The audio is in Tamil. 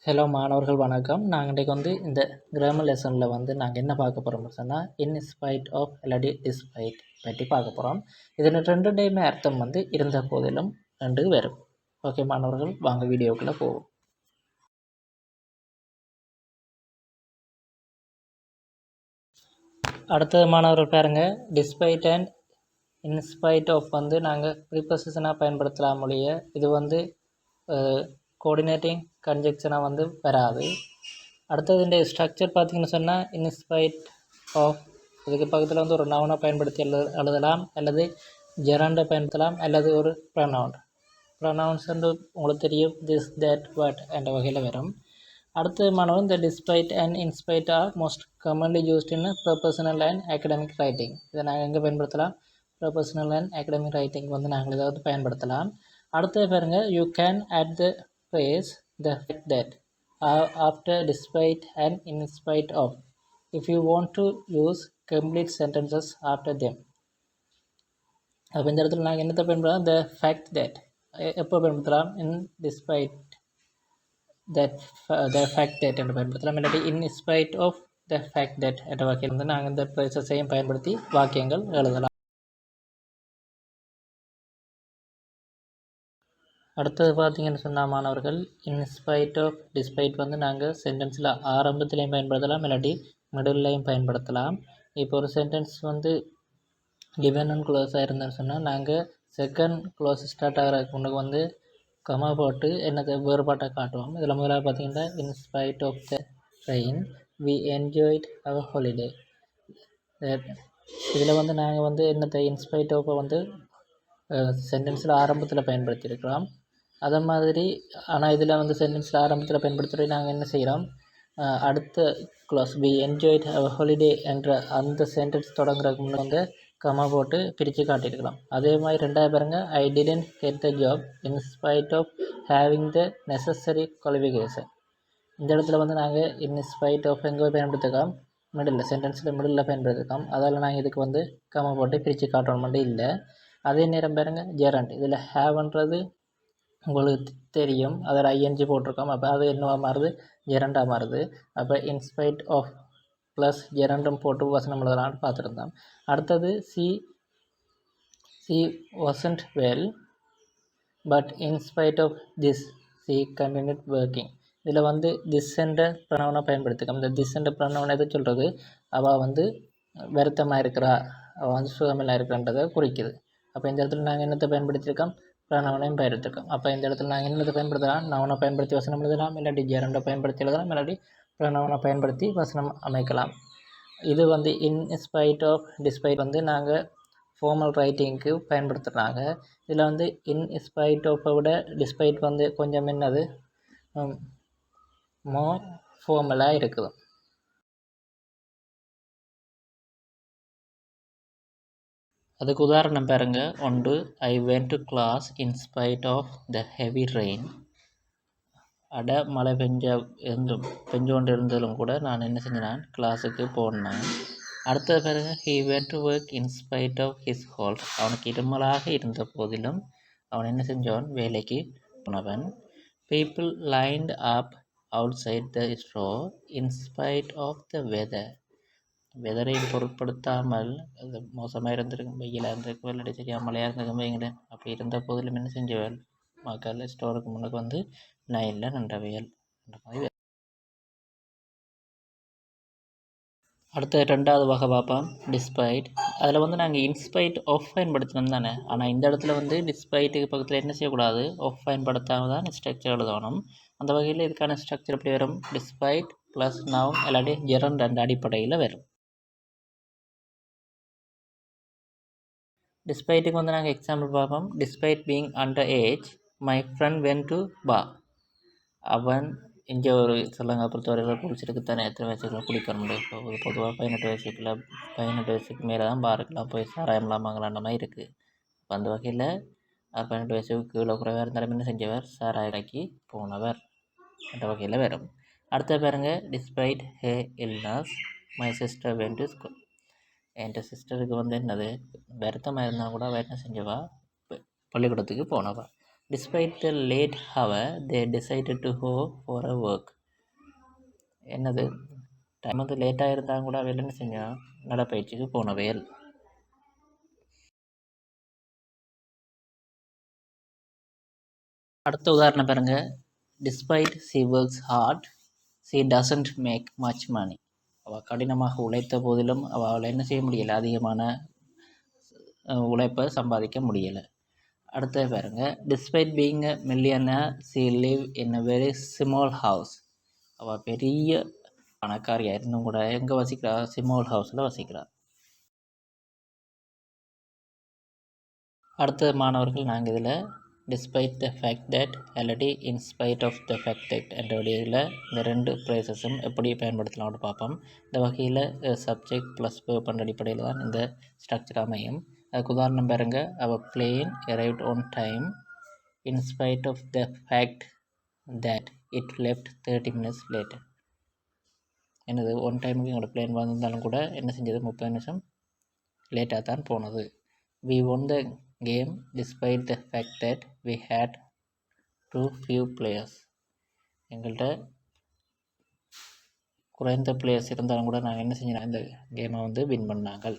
ஹலோ மாணவர்கள் வணக்கம். நாங்கள் இன்றைக்கு இந்த கிராமர் லெசனில் நாங்கள் என்ன பார்க்க போகிறோம்னு சொன்னால் இன்ஸ்பைட் ஆஃப் இல்லாட்டி டிஸ்பைட் பற்றி பார்க்க போகிறோம். இதில் ரெண்டுடையுமே அர்த்தம் இருந்த போதிலும் ரெண்டு வரும். ஓகே மாணவர்கள், வாங்க வீடியோக்குள்ளே போவோம். அடுத்தது மாணவர்கள் பாருங்கள், டிஸ்பைட் அண்ட் இன்ஸ்பைட் ஆஃப் நாங்கள் ப்ரிபோசிஷனாக பயன்படுத்தலாம் மொழிய. இது கோஆர்டினேட்டிங் கன்ஜெக்ஷனாக வராது. அடுத்தது இந்த ஸ்ட்ரக்சர் பார்த்திங்கன்னு சொன்னால் இன்ஸ்பைட் ஆஃப் இதுக்கு பக்கத்தில் ஒரு நவுனை பயன்படுத்தி எழுதலாம், அல்லது ஜெராண்டை பயன்படுத்தலாம், அல்லது ஒரு ப்ரொனவுன்ஸ் உங்களுக்கு தெரியும், திஸ் தட் வாட் என்ற வகையில் வரும். அடுத்தது மாணவன் இந்த despite and in spite are most commonly used in professional and academic writing. இதை நாங்கள் எங்கே பயன்படுத்தலாம்? ப்ரொஃபஷனல் அண்ட் அகடமிக் ரைட்டிங் நாங்கள் இதை பயன்படுத்தலாம். அடுத்தது பாருங்கள், you can add the phrase the fact that after despite and in spite of if you want to use complete sentences after them. அப்போ இந்த இடத்துல நாங்கள் என்னத்தை பயன்படுத்தலாம்? the fact that எப்போ பயன்படுத்தலாம்? in despite that the fact that என்று பயன்படுத்தலாம், இல்லாட்டி in spite of the fact that என்ற வாக்கியம் நாங்கள் இந்த ப்ரைஸஸையும் பயன்படுத்தி வாக்கியங்கள் எழுதலாம். அடுத்தது பார்த்திங்கன்னு சொன்னால் மாணவர்கள், இன்ஸ்பைட் ஆஃப் டிஸ்பைட் நாங்கள் சென்டென்ஸில் ஆரம்பத்துலேயும் பயன்படுத்தலாம், இல்லாட்டி மிடில்லையும் பயன்படுத்தலாம். இப்போ ஒரு சென்டென்ஸ் கிவன் அண்ட் க்ளோஸாக இருந்தேன்னு சொன்னால் நாங்கள் செகண்ட் க்ளோஸ் ஸ்டார்ட் ஆகிறதுக்கு முன்னுக்கு கமா போட்டு என்னத்தை வேறுபாட்டை காட்டுவோம். இதில் முதலாக பார்த்திங்கன்னா, in spite of the rain we enjoyed our holiday. இதில் நாங்கள் என்னத்தை இன்ஸ்பைட் ஆஃபை சென்டென்ஸில் ஆரம்பத்தில் பயன்படுத்தியிருக்கிறோம். அதே மாதிரி ஆனால் இதில் சென்டென்ஸில் ஆரம்பத்தில் பயன்படுத்துகிற நாங்கள் என்ன செய்கிறோம்? அடுத்த clause we enjoyed our holiday என்ற அந்த சென்டென்ஸ் தொடங்குறதுக்கு முன்னே கமா போட்டு பிரித்து காட்டியிருக்கலாம். அதே மாதிரி ரெண்டாவது பாருங்க, I didn't get the job in spite of having the necessary qualification. இந்த இடத்துல நாங்கள் இன்ஸ்பைட் ஆஃப் எங்கே பயன்படுத்திருக்கோம்? Middle சென்டென்ஸில் middle பயன்படுத்திருக்கோம். அதால் நாங்கள் இதுக்கு கமா போட்டு பிரித்து காட்டணும் மட்டும் இல்லை. அதே நேரம் பாருங்க, ஜெரண்ட் இதில் ஹேவ்ன்றது உங்களுக்கு தெரியும், அதில் ஐஎன்ஜி போட்டிருக்கோம். அப்போ அது என்னவாக மாறுது? ஜெரண்டாக மாறுது. அப்போ இன்ஸ்பைட் ஆஃப் ப்ளஸ் ஜெரண்டும் போட்டு வசனம் எழுதலான்னு பார்த்துருந்தோம். அடுத்தது she wasn't well but in spite of this she continued working. இதில் திஸ் என்ற ப்ரொனவுனை பயன்படுத்திக்கோம். இந்த திஸ் என்ற ப்ரொனவுன் எதை சொல்கிறது? அவள் வருத்தமாக இருக்கிறா, அவள் சுகமில்லாக இருக்கிறன்றதை குறிக்குது. அப்போ இந்த இடத்துல நாங்கள் என்னத்தை பயன்படுத்தியிருக்கோம்? ப்ரொனவுனையும் பயன்படுத்தியிருக்கோம். அப்போ இந்த இடத்துல நாங்கள் என்னத்தை பயன்படுத்தலாம்? நவுனை பயன்படுத்தி வசனம் எழுதலாம், இல்லாட்டி ஜெரண்டை பயன்படுத்தி எழுதலாம், இல்லாட்டி ப்ரொனவுனை பயன்படுத்தி வசனம் அமைக்கலாம். இது இன்ஸ்பைட் ஆஃப் டிஸ்பைட் நாங்கள் ஃபார்மல் ரைட்டிங்க்கு பயன்படுத்துகிறாங்க. இதில் இன்ஸ்பைட் ஆஃபை விட டிஸ்பைட் கொஞ்சம் என்னது மோர் ஃபார்மலாக இருக்குது. அதுக்கு உதாரணம் பாருங்க. ஒன்று, I went to class in spite of the heavy rain. மழை பெஞ்சு கொண்டு இருந்ததும் கூட நான் என்ன செஞ்சேன்? கிளாஸுக்கு போனேன். அடுத்தது பாருங்க, he went to work in spite of his cold. அவனுக்கு இருமலாக இருந்த போதிலும் அவன் என்ன செஞ்சான்? வேலைக்கு போனவன். People lined up outside the store in spite of the weather. வெதரையும் பொருட்படுத்தாமல் அது மோசமாக இருந்திருக்கும், வெயிலாக இருந்திருக்கும், இல்லாட்டி சரியாக மழையாக இருந்திருக்கும் வைங்களேன். அப்படி இருந்த போதிலும் என்ன செஞ்சவள்? மக்கள் ஸ்டோருக்கு முன்னுக்கு லைனில் நின்றவையல் என்ற மாதிரி. அடுத்த ரெண்டாவது வகை பார்ப்போம், டிஸ்பைட். அதில் நாங்கள் இன்ஸ்பைட் ஆஃப் பயன்படுத்தணும் தானே. ஆனால் இந்த இடத்துல டிஸ்பைட்டுக்கு பக்கத்தில் என்ன செய்யக்கூடாது? ஆஃப் பயன்படுத்தாமல் தான் ஸ்ட்ரக்சர் எழுதணும். அந்த வகையில் இதுக்கான ஸ்ட்ரக்சர் எப்படி வரும்? டிஸ்பைட் ப்ளஸ் நவுன் இல்லாட்டி ஜெரண்ட் என்ற அடிப்படையில் வரும். டிஸ்பைட்டுக்கு நாங்கள் எக்ஸாம்பிள் பார்ப்போம். Despite being under age my friend when to பா. அவன் இங்கே ஒரு சொல்லுங்க பொறுத்தவரையில் குடிச்சிருக்கு தானே, எத்தனை வயசுக்குள்ள குடிக்கணும்? பொதுவாக 18 வயசுக்கு மேலே தான் பாருக்கெல்லாம் போய் சாராயம்லாம் வாங்கலான்ற மாதிரி இருக்குது. இப்போ அந்த வகையில் 18 வயசுக்கு கீழே குறைவாக இருந்தாலும் என்ன செஞ்சவர்? சாராயக்கு போனவர் என்ற வகையில் வரும். அடுத்த பாருங்க, despite her illness my sister went to school. என் சிஸ்டருக்கு என்னது வருத்தமாக இருந்தால் கூட அவள் என்ன செஞ்சவா? பள்ளிக்கூடத்துக்கு போனவா. Despite the late hour, they decided to go for a work. என்னது டைம் வந்து லேட்டாக இருந்தால் கூட அவையில் என்ன செஞ்சோம், நடைப்பயிற்சிக்கு போனவையல். அடுத்த உதாரணம் பாருங்க. Despite she works hard, she doesn't make much money. அவள் கடினமாக உழைத்த போதிலும் அவள் என்ன செய்ய முடியலை, அதிகமான உழைப்பை சம்பாதிக்க முடியலை. அடுத்த பாருங்க. Despite being a millionaire, she live in a very small house. அவள் பெரிய பணக்காரியாக இருந்தும் கூட எங்கே வசிக்கிறா, ஸ்மால் ஹவுஸில் வசிக்கிறா. அடுத்த மாணவர்கள் நாங்கள் இதில் despite the fact that அல்லது in spite of the fact that என்ற வழியில் இந்த ரெண்டு ப்ரேசஸும் எப்படி பயன்படுத்தலாம்னு பார்ப்போம். இந்த வகையில் சப்ஜெக்ட் ப்ளஸ் verb என்ற அடிப்படையில் தான் இந்த ஸ்ட்ரக்சர் அமையும். அதுக்கு உதாரணம் பாருங்க. our plane arrived on time in spite of the fact that it left 30 minutes later. என்னது, ஒன் டைமுக்கு எங்களோட பிளேன் வந்திருந்தாலும் கூட என்ன செஞ்சது, 30 நிமிஷம் லேட்டாக தான் போனது. we won the game despite the fact that we had too few players. எங்கள்கிட்ட குறைந்த பிளேயர்ஸ் இருந்தாலும் கூட நாங்கள் என்ன செஞ்சோம், இந்த கேமை வந்து வின் பண்ணாங்கள்.